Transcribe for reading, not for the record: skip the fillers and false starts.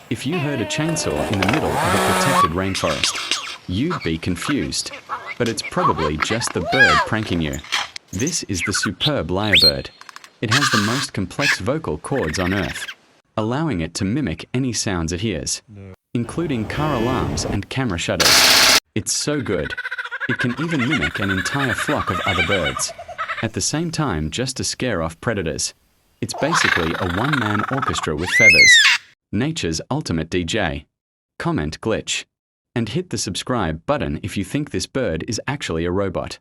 If you heard a chainsaw in the middle of a protected rainforest, you'd be confused. But it's probably just the bird pranking you. This is the Superb Lyrebird. It has the most complex vocal cords on Earth, allowing it to mimic any sounds it hears, including car alarms and camera shutters. It's so good, it can even mimic an entire flock of other birds, at the same time just to scare off predators. It's basically a one-man orchestra with feathers. Nature's ultimate DJ. Comment glitch. And hit the subscribe button if you think this bird is actually a robot.